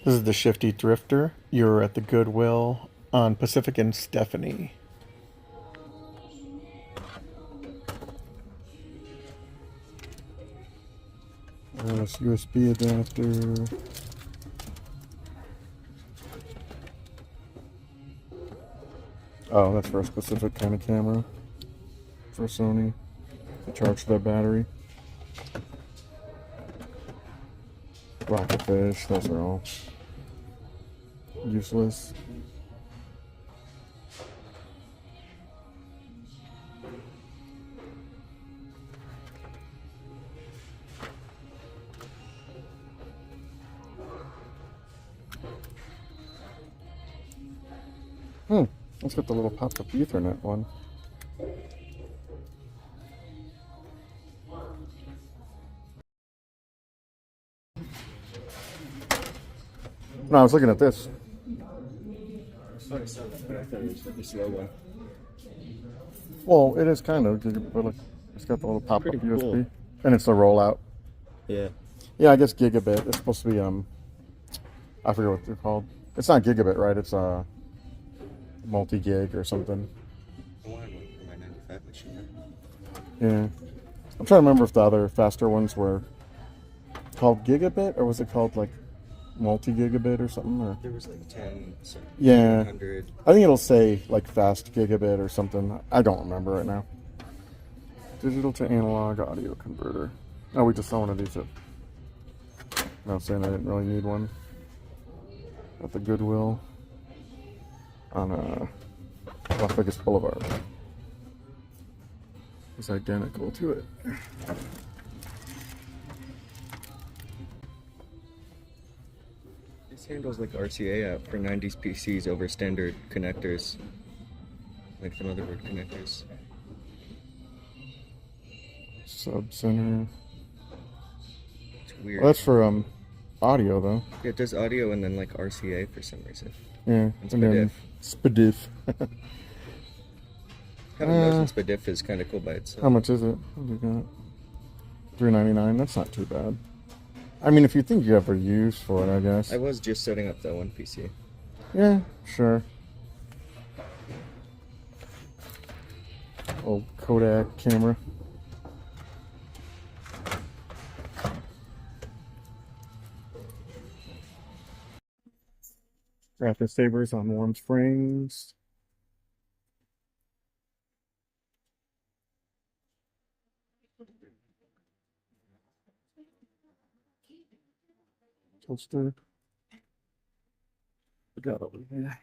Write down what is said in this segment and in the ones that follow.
This is the Shifty Drifter. You're at the Goodwill on Pacific and Stephanie. This USB adapter. Oh, that's for a specific kind of camera for Sony to charge their battery. Rocketfish, those are all useless. Let's get the little pop-up Ethernet one. No, I was looking at this. Well, it is kind of, but look, it's got the little pop-up Pretty USB, cool. and it's a rollout. Yeah. Yeah, I guess gigabit. It's supposed to be I forget what they're called. It's not gigabit, right? It's multi-gig or something. I wanted one for my 95 machine. Yeah, I'm trying to remember if the other faster ones were called gigabit or was it called like multi-gigabit or something? Or There was like 10, so yeah, 100. I think it'll say like fast gigabit or something. I don't remember right now. Digital to analog audio converter. Oh, we just saw one of these. Not saying I didn't really need one. At the Goodwill on Las Vegas Boulevard. It's identical to it. This handles like RCA out for 90s PCs over standard connectors, like the motherboard connectors. Sub center. It's weird. Well, that's for audio though. Yeah, it does audio and then like RCA for some reason. Yeah, And and then SPDIF. Having those in SPDIF is kind of cool by itself. How much is it? What do you got? $3.99. That's not too bad. I mean, if you think you have a use for it, I guess. I was just setting up that one PC. Yeah, sure. Old Kodak camera. Rapid savers on warm frames. Toaster. We got over here.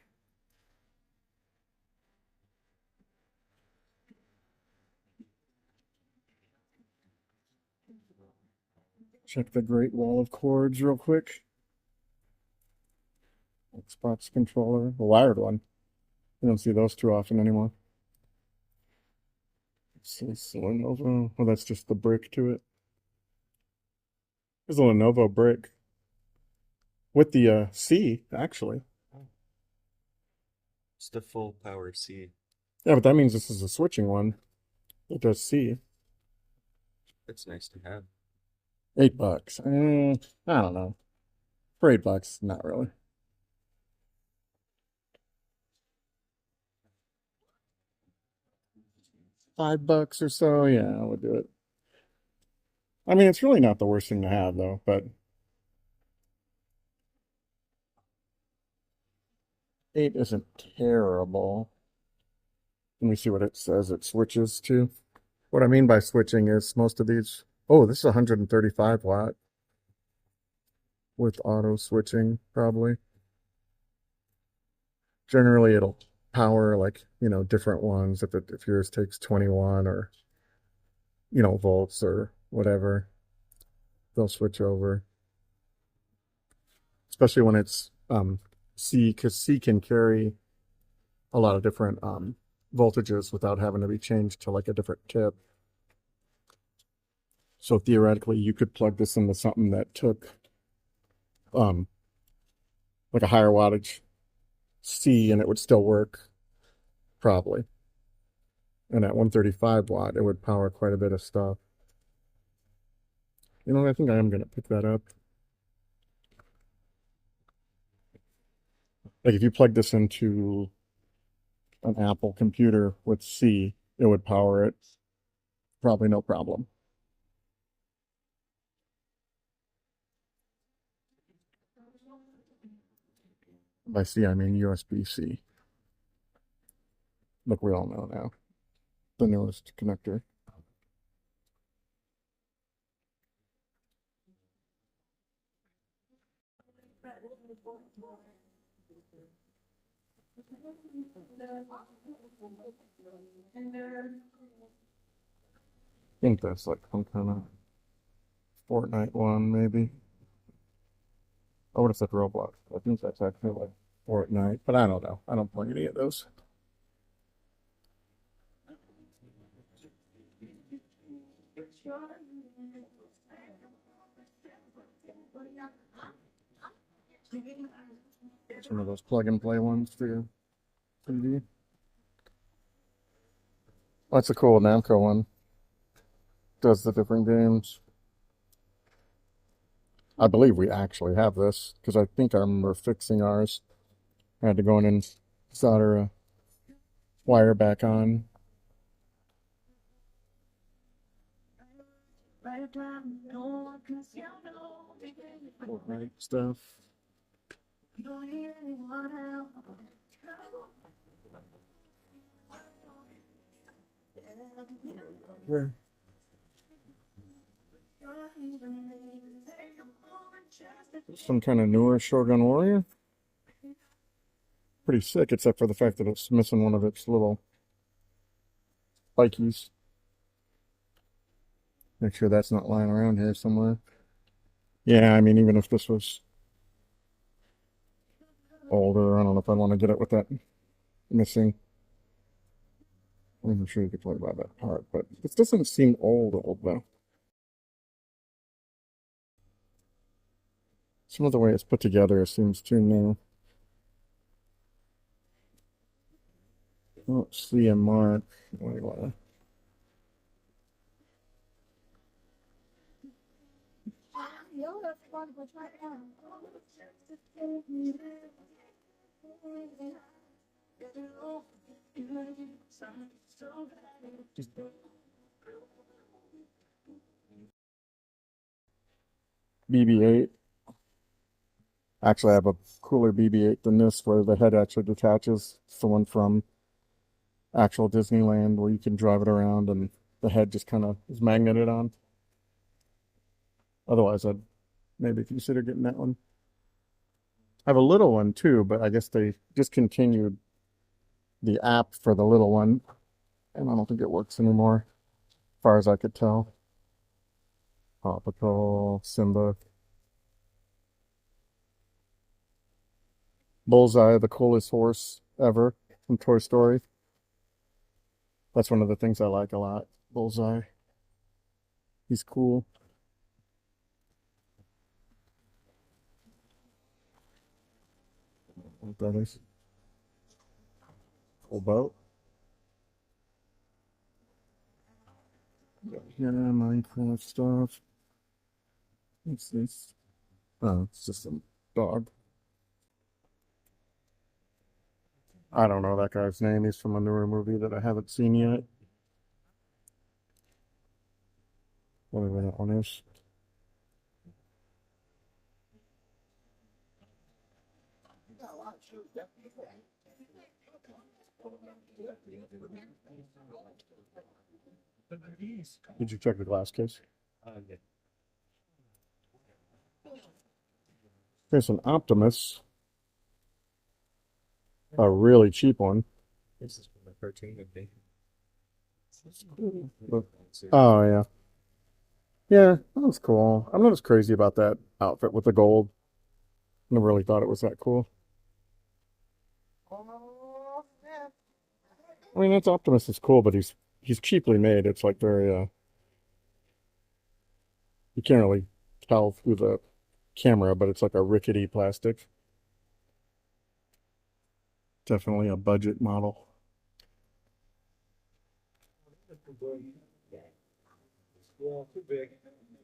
Check the Great Wall of Cords real quick. Xbox controller, the wired one. You don't see those too often anymore. It's a Lenovo. Oh, that's just the brick to it. There's a Lenovo brick with the C actually. It's the full power C. Yeah, but that means this is a switching one. It does C. That's nice to have. $8. I don't know. For $8, not really. $5 or so, yeah, I would do it. I mean, it's really not the worst thing to have though, but 8 isn't terrible. Let me see what it says it switches to. What I mean by switching is most of these. Oh, this is 135 watt with auto switching, probably. Generally, it'll power like, different ones if yours takes 21 or, volts or whatever. They'll switch over. Especially when it's C, because C can carry a lot of different voltages without having to be changed to like a different tip. So theoretically, you could plug this into something that took like a higher wattage C and it would still work, probably. And at 135 watt, it would power quite a bit of stuff. I think I am going to pick that up. Like if you plug this into an Apple computer with C, it would power it. Probably no problem. By C, I mean USB-C. Look, we all know now. The newest connector. I think that's like some kind of Fortnite one, maybe. I would have said Roblox. I think that's actually like Fortnite, but I don't know. I don't play any of those. It's one of those plug and play ones for your TV. That's a cool Namco one. Does the different games. I believe we actually have this because I think I remember fixing ours. I had to go in and solder a wire back on. Fortnite stuff. Where? Some kind of newer Shogun Warrior. Pretty sick, except for the fact that it's missing one of its little spikies. Make sure that's not lying around here somewhere. Yeah, I mean, even if this was older, I don't know if I'd want to get it with that missing. I'm not sure you could play by that part, but this doesn't seem old though. Some of the way it's put together seems too new. Oh, see a mark. Wait, what? BB-8. Actually, I have a cooler BB-8 than this, where the head actually detaches. It's the one from actual Disneyland, where you can drive it around and the head just kind of is magneted on. Otherwise, I'd maybe consider getting that one. I have a little one too, but I guess they discontinued the app for the little one, and I don't think it works anymore, as far as I could tell. Paw Patrol, Simba. Bullseye, the coolest horse ever from Toy Story. That's one of the things I like a lot. Bullseye. He's cool. What that is. Cool boat. Yeah, Minecraft stuff. What's this? Oh, it's just a dog. I don't know that guy's name. He's from a newer movie that I haven't seen yet. Whatever that one is. Did you check the glass case? Yeah. There's an Optimus. A really cheap one. This is from the cartoon movie. Oh, yeah. Yeah, that was cool. I'm not as crazy about that outfit with the gold. Never really thought it was that cool. I mean, that's Optimus is cool, but he's cheaply made. It's like very you can't really tell through the camera, but it's like a rickety plastic. Definitely a budget model. Too big.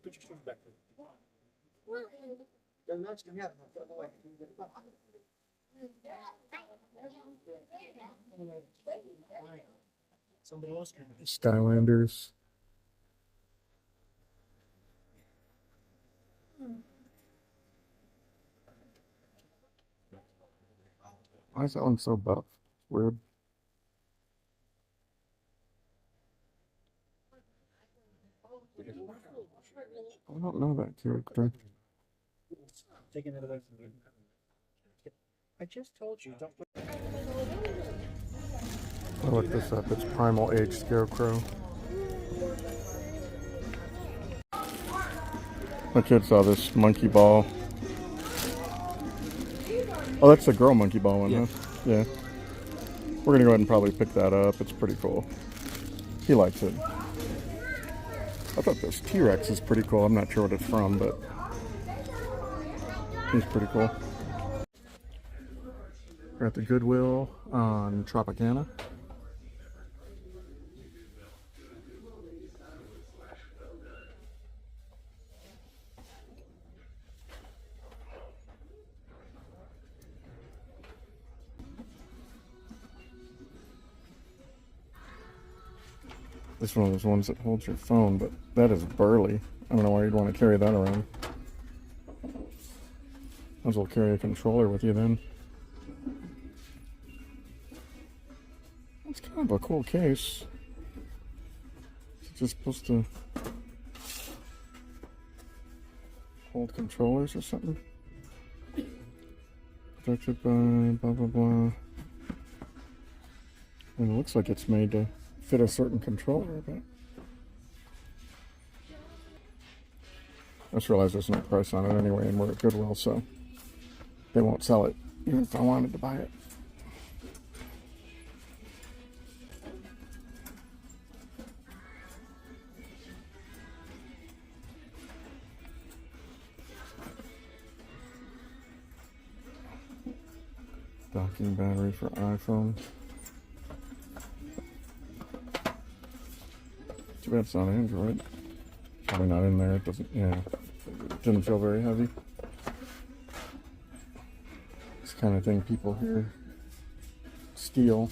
Put your shoes back. Somebody else can. Skylanders. Why is that one so buff? Weird. I don't know that character. Taking it away from you. I just told you, don't. I'll look this up. It's Primal Age Scarecrow. My kid saw this monkey ball. Oh, that's the girl monkey ball one, Yeah. huh? Yeah. We're gonna go ahead and probably pick that up. It's pretty cool. He likes it. I thought this T-Rex is pretty cool. I'm not sure what it's from, but he's pretty cool. We're at the Goodwill on Tropicana. This is one of those ones that holds your phone, but that is burly. I don't know why you'd want to carry that around. Might as well carry a controller with you then. It's kind of a cool case. Is it just supposed to hold controllers or something? Protected by blah blah blah. And it looks like it's made to fit a certain controller, but I just realized there's no price on it anyway, and we're at Goodwill, so they won't sell it even if I wanted to buy it. Docking battery for iPhone. Too bad it's not Android. Probably not in there. It doesn't, yeah. It didn't feel very heavy. It's the kind of thing people here steal.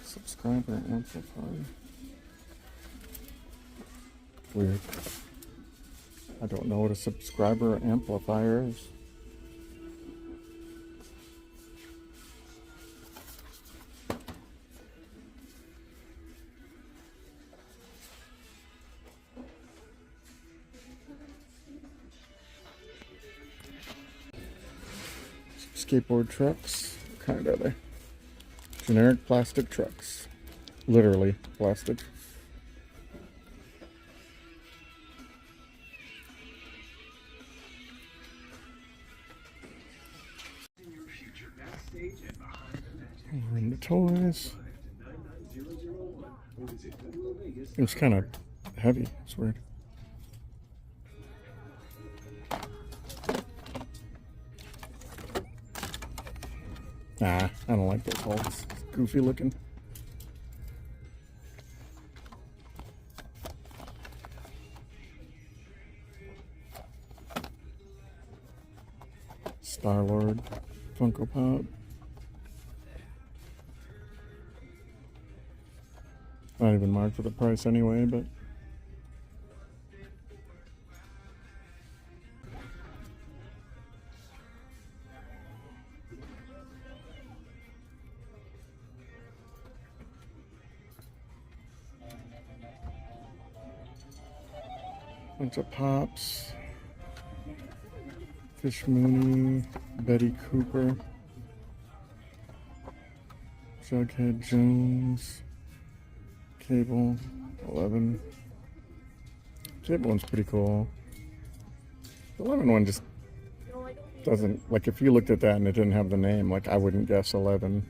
Subscriber amplifier. Weird. I don't know what a subscriber amplifier is. Skateboard trucks. What kind are they? Generic plastic trucks. Literally plastic. We're into toys. It's kind of heavy. It's weird. Nah, I don't like those holes. It's goofy looking. Star-Lord Funko Pop. Not even marked for the price anyway, but bunch of Pops. Fish Mooney, Betty Cooper, Jughead Jones, Cable 11. Cable one's pretty cool. The 11 one just doesn't, like, if you looked at that and it didn't have the name, like, I wouldn't guess 11.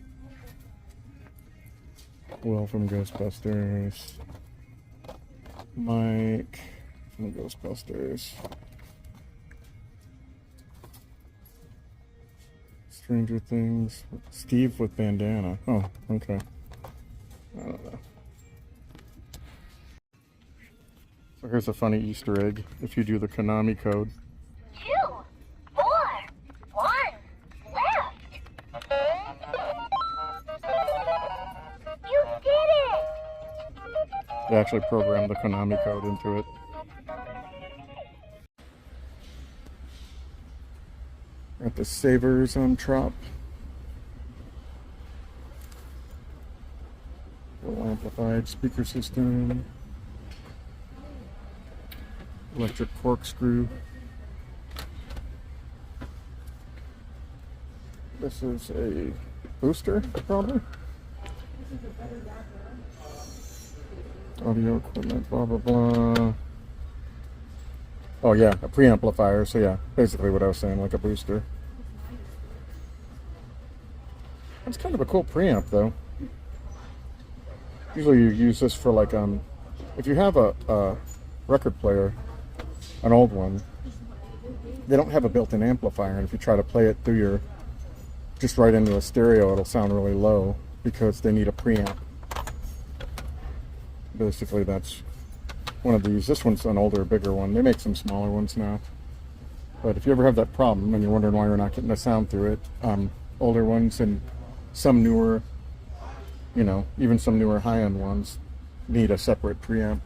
Will from Ghostbusters. Mike from Ghostbusters. Stranger Things. Steve with bandana. Oh, okay. I don't know. So here's a funny Easter egg. If you do the Konami code. 2, 4, 1, 12. They actually programmed the Konami code into it. Got the Savers on Trop. Little amplified speaker system. Electric corkscrew. This is a booster, probably. Audio equipment, blah, blah, blah. Oh, yeah, a preamplifier. So, yeah, basically what I was saying, like a booster. That's kind of a cool preamp, though. Usually you use this for, like, if you have a record player, an old one, they don't have a built-in amplifier, and if you try to play it through your, just right into a stereo, it'll sound really low because they need a preamp. Basically, that's one of these. This one's an older, bigger one. They make some smaller ones now. But if you ever have that problem and you're wondering why you're not getting the sound through it, older ones and some newer, you know, even some newer high-end ones need a separate preamp.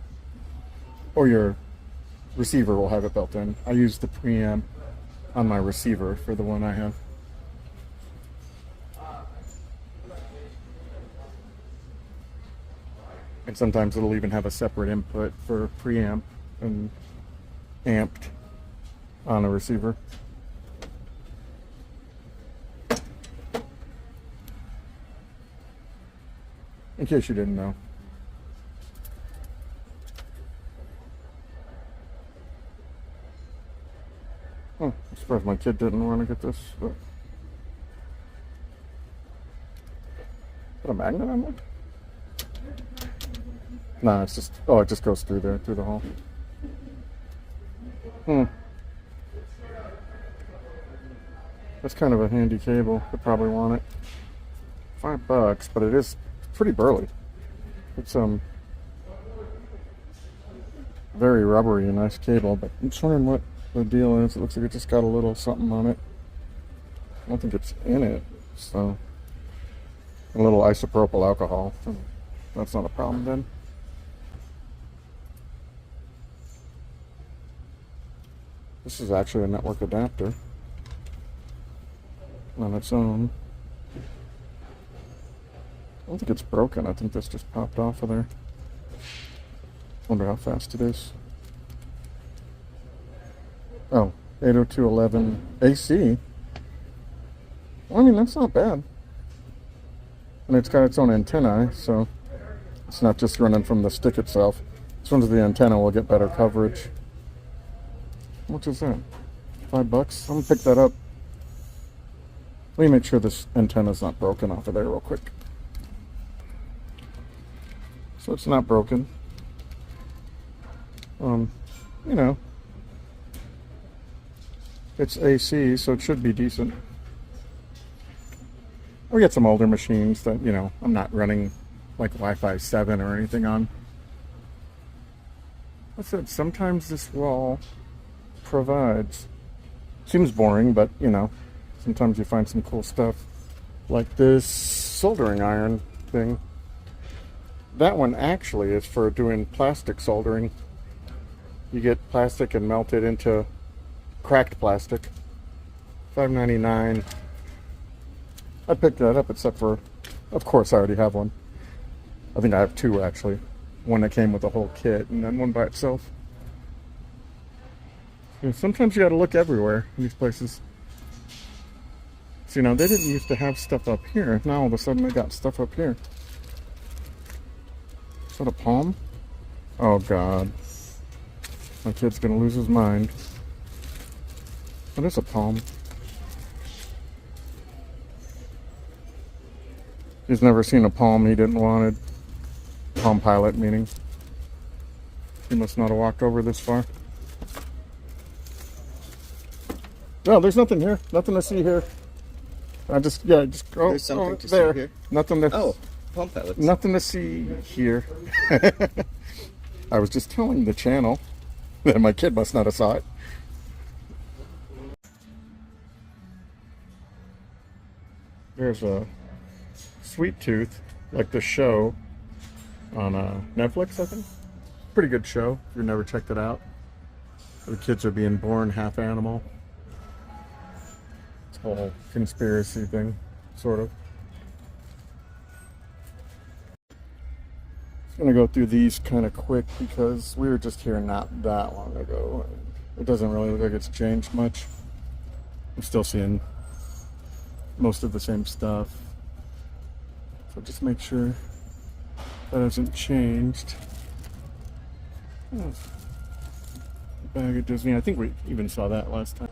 Or your receiver will have it built in. I use the preamp on my receiver for the one I have. And sometimes it'll even have a separate input for preamp and amped on a receiver. In case you didn't know. Oh, I'm surprised my kid didn't want to get this. But... Put a magnet on there? No, it's just, oh, it just goes through there, through the hole. That's kind of a handy cable. Could probably want it. $5, but it is pretty burly. It's very rubbery and nice cable, but I'm just wondering what the deal is. It looks like it just got a little something on it. I don't think it's in it, so a little isopropyl alcohol. That's not a problem then. This is actually a network adapter on its own. I don't think it's broken. I think this just popped off of there. Wonder how fast it is. Oh, 802.11 AC. Well, I mean, that's not bad. And it's got its own antenna, so it's not just running from the stick itself. This one's the antenna will get better coverage. How much is that? $5? I'm gonna pick that up. Let me make sure this antenna's not broken off of there real quick. So it's not broken. You know, it's AC, so it should be decent. We get some older machines that, you know, I'm not running like Wi-Fi 7 or anything on. I said, sometimes this wall provides. Seems boring, but, you know, sometimes you find some cool stuff. Like this soldering iron thing. That one actually is for doing plastic soldering. You get plastic and melt it into cracked plastic. $5.99. I picked that up, except for, of course, I already have one. I think I have two, actually. One that came with the whole kit, and then one by itself. You know, sometimes you gotta look everywhere in these places. So, you know, they didn't used to have stuff up here. Now all of a sudden they got stuff up here. Is that a palm? Oh, God. My kid's gonna lose his mind. What is a palm? He's never seen a palm he didn't want it. Palm Pilot, meaning. He must not have walked over this far. No, there's nothing here. Nothing to see here. Just go. There's something to there. see here. Nothing to. Oh, Palm Pilots. Nothing to see here. I was just telling the channel that my kid must not have saw it. There's a Sweet Tooth, like the show, on Netflix, I think. Pretty good show if you've never checked it out. The kids are being born half animal. It's a whole conspiracy thing, sort of. I'm gonna go through these kind of quick because we were just here not that long ago. It doesn't really look like it's changed much. I'm still seeing most of the same stuff. So just make sure that hasn't changed. Oh, bag of Disney. I think we even saw that last time.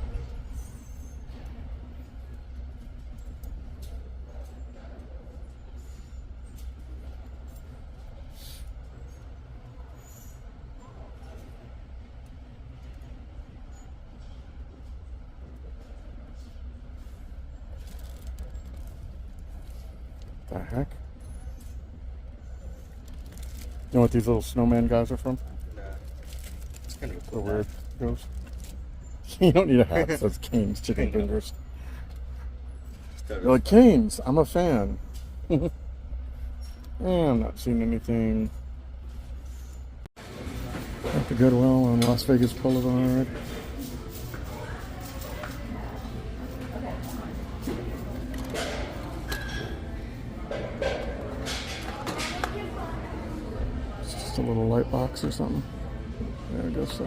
The heck? You know what these little snowman guys are from? Nah. It's kind of a The cool weird hat. ghost. You don't need a hat that says Cane's Chicken Fingers. You're like, Cane's, I'm a fan. Yeah, I'm not seeing anything. At the Goodwill on Las Vegas Boulevard. It's just a little light box or something. Yeah, I guess so.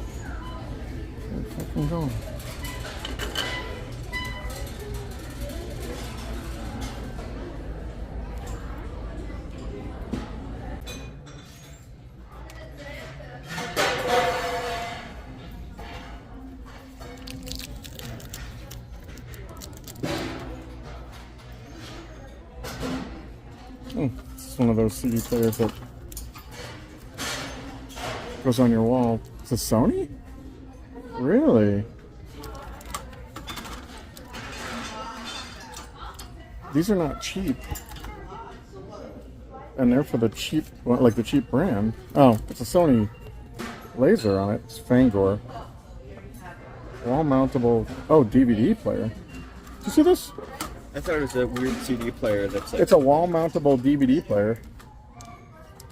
Where the fuck am I going? It's one of those CD players that goes on your wall. It's a Sony? Really? These are not cheap. And they're for the cheap, well, like the cheap brand. Oh, it's a Sony laser on it. It's Fangor. Wall mountable. Oh, DVD player. Did you see this? I thought it was a weird CD player that's like... It's a wall mountable DVD player.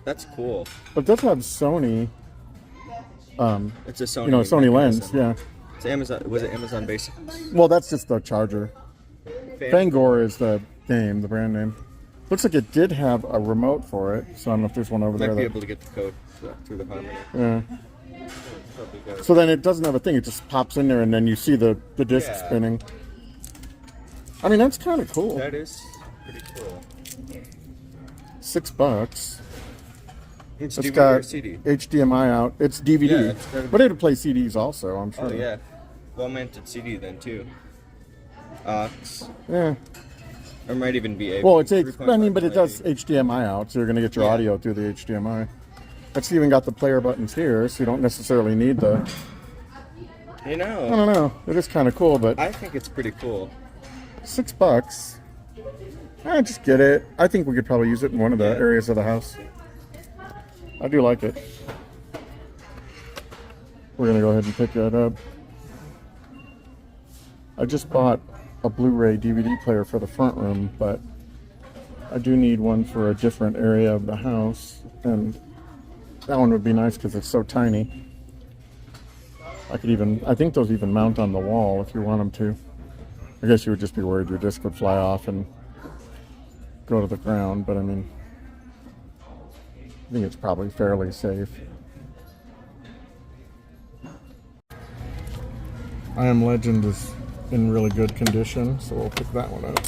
That's cool. But it does have Sony. It's a Sony. You know, Sony lens, Amazon. yeah. It's Amazon. Was it Amazon Basic? Well, that's just the charger. Fangor is the name, the brand name. Looks like it did have a remote for it, so I don't know if there's one over Might there. be That, able to get the code through the hardware. yeah. Probably go. So then it doesn't have a thing. It just pops in there, and then you see the disc Yeah. spinning. I mean, that's kind of cool. That is pretty cool. $6. It's It's DVD got or CD? HDMI out. It's DVD, Yeah, it's gotta be- but it'll play CDs also, I'm sure. Oh yeah. Well-mounted CD then too. Aux. Yeah. Or might even be a. Well, it's I 3.5 mean, but it does maybe. HDMI out, so you're going to get your Yeah. audio through the HDMI. It's even got the player buttons here, so you don't necessarily need the. You I know, don't know. It is kind of cool, but I think it's pretty cool. $6. I just get it. I think we could probably use it in one of the Yeah. areas of the house. I do like it. We're gonna go ahead and pick that up. I just bought a Blu-ray DVD player for the front room, but I do need one for a different area of the house, and that one would be nice because it's so tiny. I think those even mount on the wall if you want them to. I guess you would just be worried your disc would fly off and go to the ground, but I mean, I think it's probably fairly safe. I Am Legend is in really good condition, so we'll pick that one up.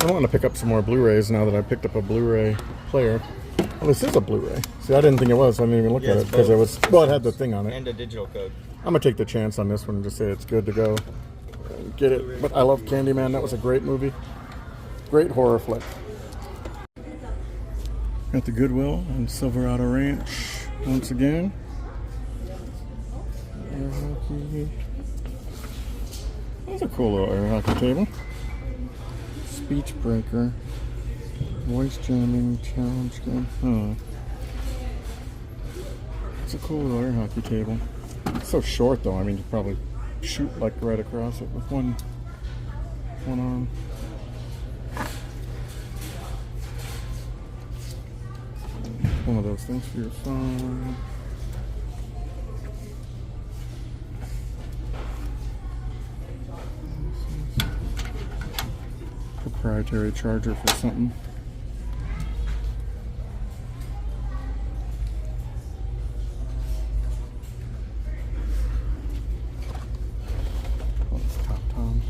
I want to pick up some more Blu-rays now that I picked up a Blu-ray player. Well, this is a Blu-ray. See, I didn't think it was. I didn't even look Yeah, at it it's because it both. was. Well, it had the thing on it. And a digital code. I'm gonna take the chance on this one and just say it's good to go. Get it. But I love Candyman. That was a great movie. Great horror flick. At the Goodwill on Silverado Ranch once again. Air hockey. That's a cool little air hockey table. Speech breaker. Voice jamming challenge game. Huh. It's a cool little air hockey table. It's so short though. I mean, you probably shoot like right across it with one arm. One of those things for your phone. Proprietary charger for something. Oh, it's Top Tom.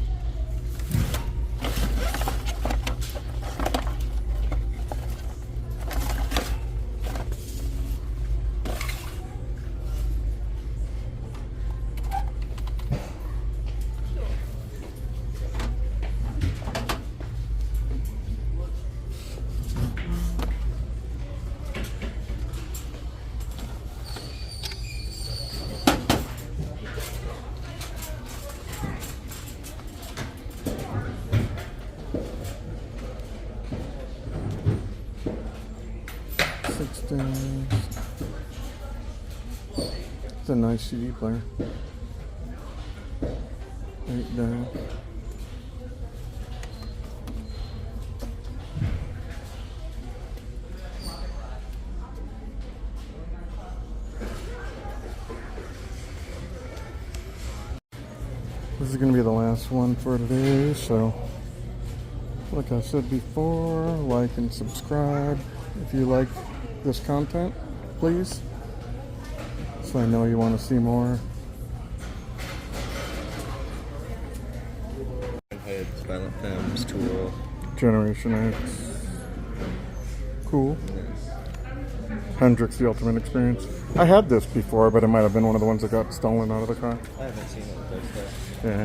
It's a nice CD player. Right there. This is going to be the last one for today, so like I said before, like and subscribe if you like this content, please, so I know you want to see more. Heads, Violent Femmes, Tool. Generation X. Cool. Hendrix, The Ultimate Experience. I had this before, but it might have been one of the ones that got stolen out of the car. I haven't seen it with those stuff. Yeah.